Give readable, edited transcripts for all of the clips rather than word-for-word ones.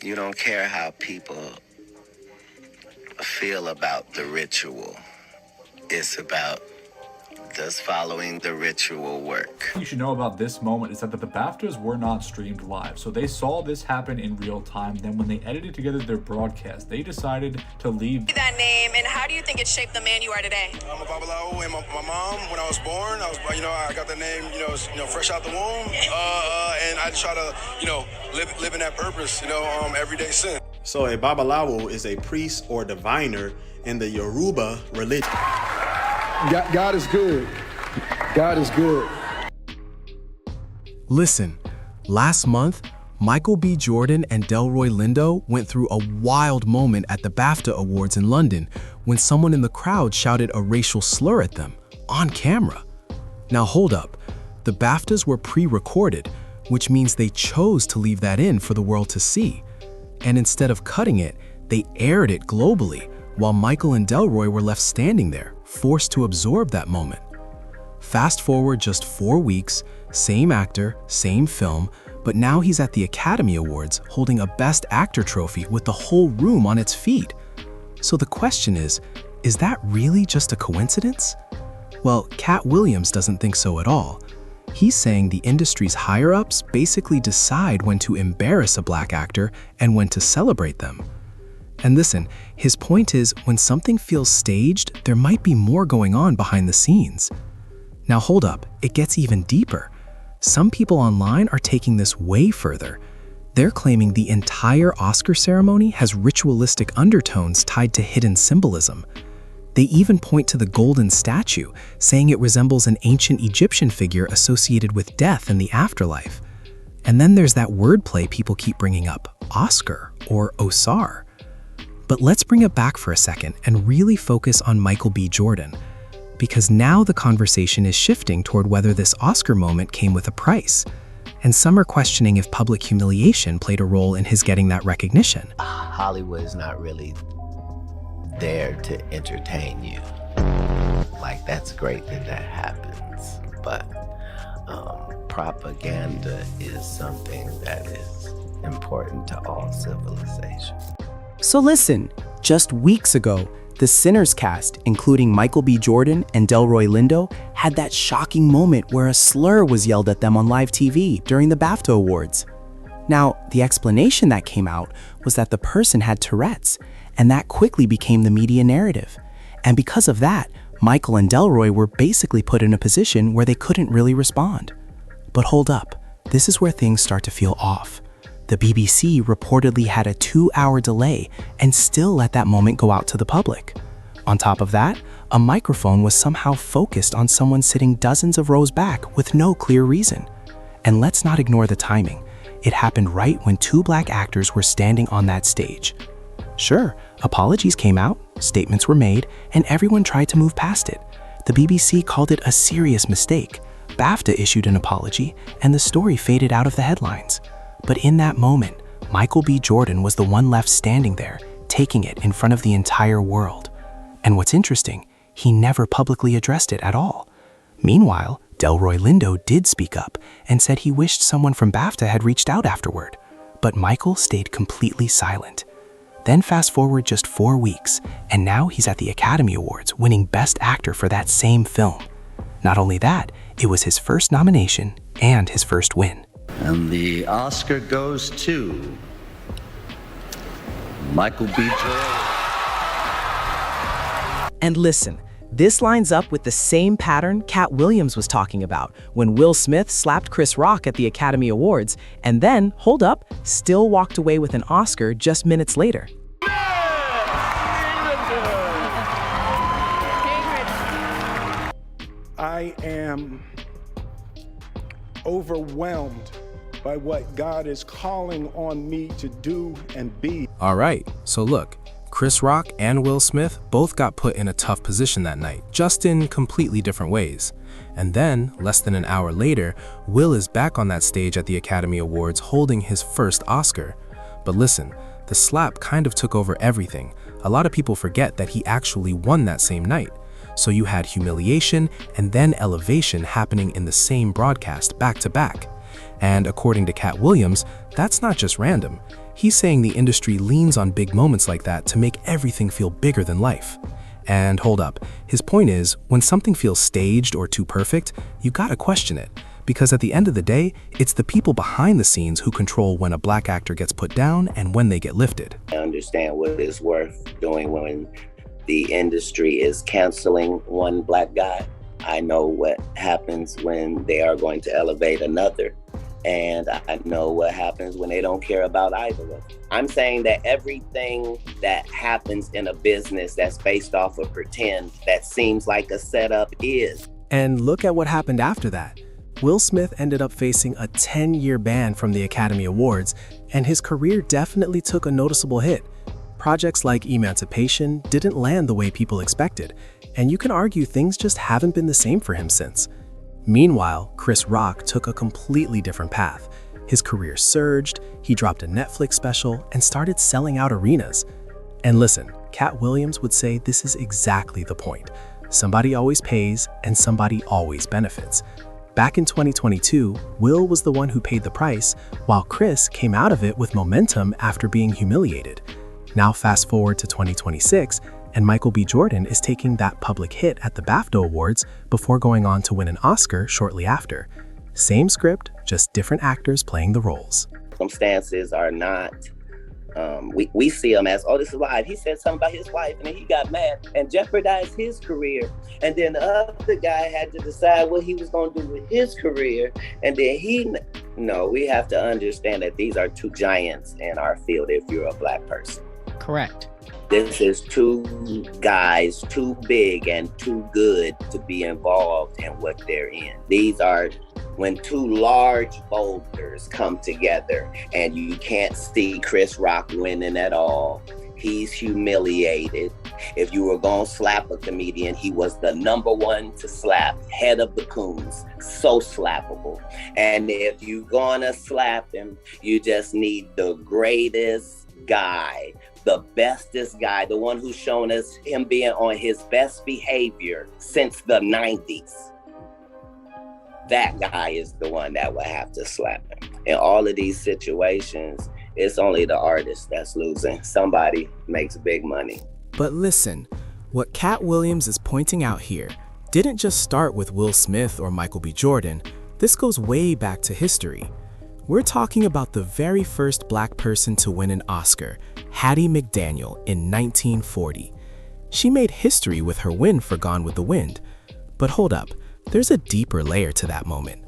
You don't care how people feel about the ritual. It's about does following the ritual work. What you should know about this moment is that the BAFTAs were not streamed live, so they saw this happen in real time. Then when they edited together their broadcast, they decided to leave that name, and how do you think it shaped the man you are today? I'm a Babalawo, and my mom, when I was born, I got the name, fresh out the womb, and I try to, live in that purpose, every day since. So a Babalawo is a priest or diviner in the Yoruba religion. God is good. God is good. Listen, last month, Michael B. Jordan and Delroy Lindo went through a wild moment at the BAFTA Awards in London when someone in the crowd shouted a racial slur at them, on camera. Now hold up, the BAFTAs were pre-recorded, which means they chose to leave that in for the world to see. And instead of cutting it, they aired it globally, while Michael and Delroy were left standing there, forced to absorb that moment. Fast forward just 4 weeks, same actor, same film, but now he's at the Academy Awards holding a Best Actor trophy with the whole room on its feet. So the question is that really just a coincidence? Well, Katt Williams doesn't think so at all. He's saying the industry's higher-ups basically decide when to embarrass a black actor and when to celebrate them. And listen, his point is when something feels staged, there might be more going on behind the scenes. Now hold up, it gets even deeper. Some people online are taking this way further. They're claiming the entire Oscar ceremony has ritualistic undertones tied to hidden symbolism. They even point to the golden statue, saying it resembles an ancient Egyptian figure associated with death and the afterlife. And then there's that wordplay people keep bringing up, Oscar or OSCAR. But let's bring it back for a second and really focus on Michael B. Jordan, because now the conversation is shifting toward whether this Oscar moment came with a price. And some are questioning if public humiliation played a role in his getting that recognition. Hollywood is not really there to entertain you. Like, that's great that happens, but propaganda is something that is important to all civilization. So listen, just weeks ago, the Sinners cast, including Michael B. Jordan and Delroy Lindo, had that shocking moment where a slur was yelled at them on live TV during the BAFTA Awards. Now, the explanation that came out was that the person had Tourette's, and that quickly became the media narrative. And because of that, Michael and Delroy were basically put in a position where they couldn't really respond. But hold up, this is where things start to feel off. The BBC reportedly had a 2-hour delay and still let that moment go out to the public. On top of that, a microphone was somehow focused on someone sitting dozens of rows back with no clear reason. And let's not ignore the timing. It happened right when 2 black actors were standing on that stage. Sure, apologies came out, statements were made, and everyone tried to move past it. The BBC called it a serious mistake. BAFTA issued an apology, and the story faded out of the headlines. But in that moment, Michael B. Jordan was the one left standing there, taking it in front of the entire world. And what's interesting, he never publicly addressed it at all. Meanwhile, Delroy Lindo did speak up and said he wished someone from BAFTA had reached out afterward. But Michael stayed completely silent. Then fast forward just 4 weeks, and now he's at the Academy Awards winning Best Actor for that same film. Not only that, it was his first nomination and his first win. And the Oscar goes to Michael B. Jordan. And listen, this lines up with the same pattern Katt Williams was talking about when Will Smith slapped Chris Rock at the Academy Awards and then, hold up, still walked away with an Oscar just minutes later. I am overwhelmed by what God is calling on me to do and be. All right, so look, Chris Rock and Will Smith both got put in a tough position that night, just in completely different ways. And then, less than an hour later, Will is back on that stage at the Academy Awards holding his first Oscar. But listen, the slap kind of took over everything. A lot of people forget that he actually won that same night. So you had humiliation and then elevation happening in the same broadcast back to back. And according to Katt Williams, that's not just random. He's saying the industry leans on big moments like that to make everything feel bigger than life. And hold up, his point is, when something feels staged or too perfect, you gotta question it. Because at the end of the day, it's the people behind the scenes who control when a black actor gets put down and when they get lifted. I understand what it's worth doing when the industry is canceling one black guy. I know what happens when they are going to elevate another. And I know what happens when they don't care about either of them. I'm saying that everything that happens in a business that's based off of pretend, that seems like a setup is. And look at what happened after that. Will Smith ended up facing a 10-year ban from the Academy Awards, and his career definitely took a noticeable hit. Projects like Emancipation didn't land the way people expected, and you can argue things just haven't been the same for him since. Meanwhile, Chris Rock took a completely different path. His career surged, he dropped a Netflix special, and started selling out arenas. And listen, Katt Williams would say this is exactly the point. Somebody always pays, and somebody always benefits. Back in 2022, Will was the one who paid the price, while Chris came out of it with momentum after being humiliated. Now fast forward to 2026, and Michael B. Jordan is taking that public hit at the BAFTA Awards before going on to win an Oscar shortly after. Same script, just different actors playing the roles. Circumstances are not, we see them as, oh, this is live. He said something about his wife and then he got mad and jeopardized his career. And then the other guy had to decide what he was going to do with his career. And then no, we have to understand that these are two giants in our field if you're a black person. Correct. This is two guys too big and too good to be involved in what they're in. These are when two large boulders come together and you can't see Chris Rock winning at all. He's humiliated. If you were gonna slap a comedian, he was the #1 to slap, head of the coons, so slappable. And if you're gonna slap him, you just need the greatest guy, the bestest guy, the one who's shown us him being on his best behavior since the 90s. That guy is the one that will have to slap him. In all of these situations, it's only the artist that's losing. Somebody makes big money. But listen, what Katt Williams is pointing out here didn't just start with Will Smith or Michael B. Jordan. This goes way back to history. We're talking about the very first black person to win an Oscar, Hattie McDaniel, in 1940. She made history with her win for Gone with the Wind. But hold up, there's a deeper layer to that moment.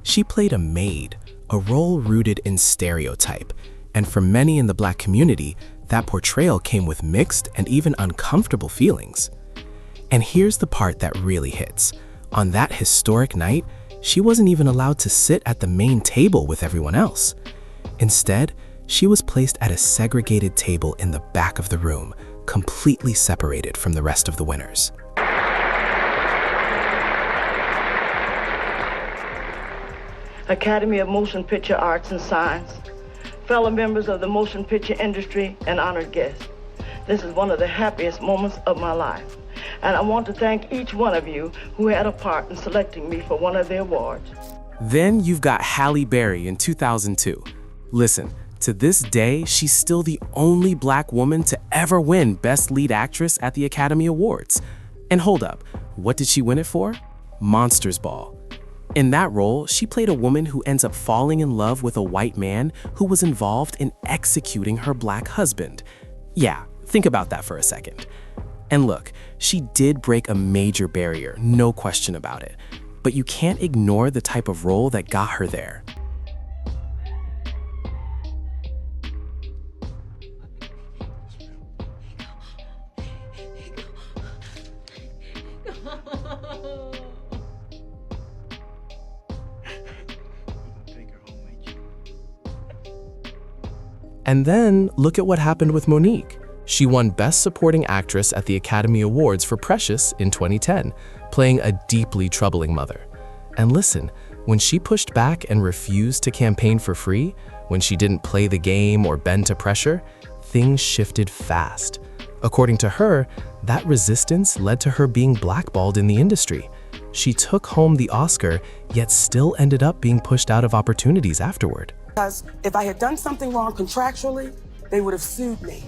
She played a maid, a role rooted in stereotype, and for many in the black community, that portrayal came with mixed and even uncomfortable feelings. And here's the part that really hits. On that historic night, she wasn't even allowed to sit at the main table with everyone else. Instead, she was placed at a segregated table in the back of the room, completely separated from the rest of the winners. Academy of Motion Picture Arts and Science, fellow members of the motion picture industry, and honored guests. This is one of the happiest moments of my life. And I want to thank each one of you who had a part in selecting me for one of the awards. Then you've got Halle Berry in 2002. Listen, to this day, she's still the only black woman to ever win Best Lead Actress at the Academy Awards. And hold up, what did she win it for? Monsters Ball. In that role, she played a woman who ends up falling in love with a white man who was involved in executing her black husband. Yeah, think about that for a second. And look, she did break a major barrier, no question about it. But you can't ignore the type of role that got her there. And then look at what happened with Monique. She won Best Supporting Actress at the Academy Awards for Precious in 2010, playing a deeply troubling mother. And listen, when she pushed back and refused to campaign for free, when she didn't play the game or bend to pressure, things shifted fast. According to her, that resistance led to her being blackballed in the industry. She took home the Oscar, yet still ended up being pushed out of opportunities afterward. Because if I had done something wrong contractually, they would have sued me.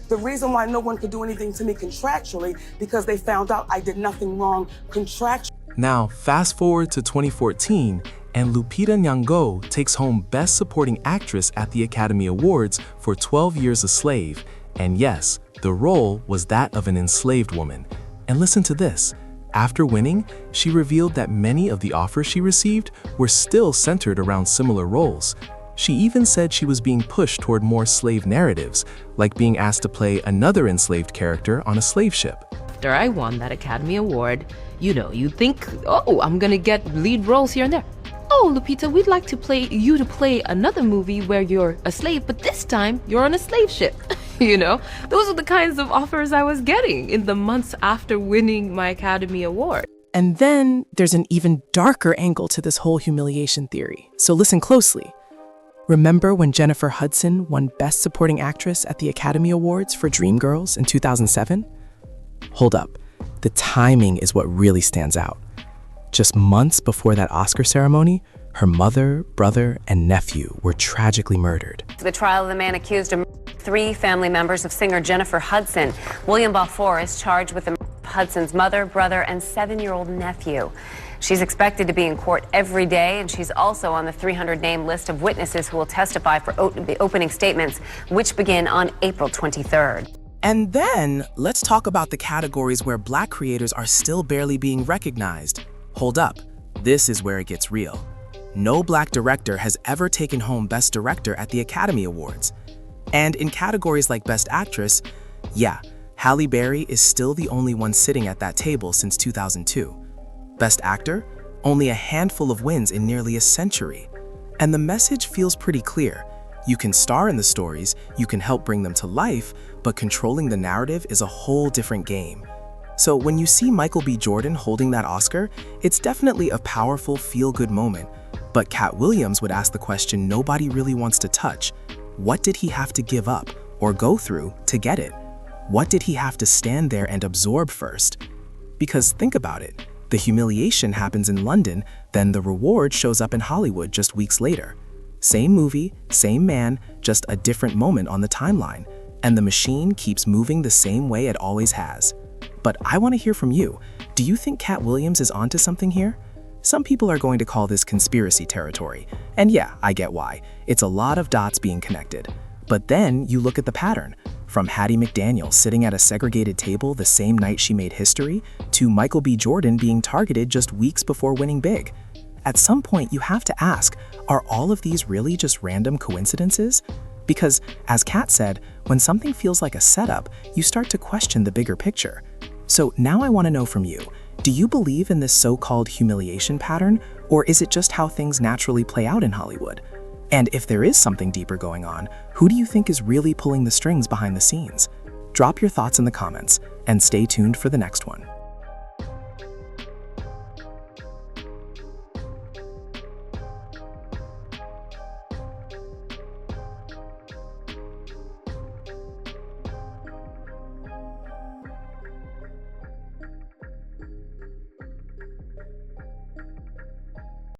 The reason why no one could do anything to me contractually, because they found out I did nothing wrong contractually. Now, fast forward to 2014, and Lupita Nyong'o takes home Best Supporting Actress at the Academy Awards for 12 Years a Slave. And yes, the role was that of an enslaved woman. And listen to this. After winning, she revealed that many of the offers she received were still centered around similar roles. She even said she was being pushed toward more slave narratives, like being asked to play another enslaved character on a slave ship. After I won that Academy Award, you think, oh, I'm gonna get lead roles here and there. Oh, Lupita, we'd like to play another movie where you're a slave, but this time you're on a slave ship. Those are the kinds of offers I was getting in the months after winning my Academy Award. And then there's an even darker angle to this whole humiliation theory. So listen closely. Remember when Jennifer Hudson won Best Supporting Actress at the Academy Awards for Dreamgirls in 2007? Hold up. The timing is what really stands out. Just months before that Oscar ceremony, her mother, brother, and nephew were tragically murdered. The trial of the man accused of 3 family members of singer Jennifer Hudson. William Balfour is charged with the murder of Hudson's mother, brother, and 7-year-old nephew. She's expected to be in court every day, and she's also on the 300-name list of witnesses who will testify for the opening statements, which begin on April 23rd. And then, let's talk about the categories where Black creators are still barely being recognized. Hold up, this is where it gets real. No Black director has ever taken home Best Director at the Academy Awards. And in categories like Best Actress, yeah, Halle Berry is still the only one sitting at that table since 2002. Best Actor? Only a handful of wins in nearly a century. And the message feels pretty clear. You can star in the stories, you can help bring them to life, but controlling the narrative is a whole different game. So when you see Michael B. Jordan holding that Oscar, it's definitely a powerful, feel-good moment. But Katt Williams would ask the question nobody really wants to touch. What did he have to give up or go through to get it? What did he have to stand there and absorb first? Because think about it. The humiliation happens in London, then the reward shows up in Hollywood just weeks later. Same movie, same man, just a different moment on the timeline. And the machine keeps moving the same way it always has. But I want to hear from you. Do you think Katt Williams is onto something here? Some people are going to call this conspiracy territory. And yeah, I get why. It's a lot of dots being connected. But then you look at the pattern. From Hattie McDaniel sitting at a segregated table the same night she made history, to Michael B. Jordan being targeted just weeks before winning big. At some point, you have to ask, are all of these really just random coincidences? Because, as Katt said, when something feels like a setup, you start to question the bigger picture. So now I want to know from you, do you believe in this so-called humiliation pattern, or is it just how things naturally play out in Hollywood? And if there is something deeper going on, who do you think is really pulling the strings behind the scenes? Drop your thoughts in the comments, and stay tuned for the next one.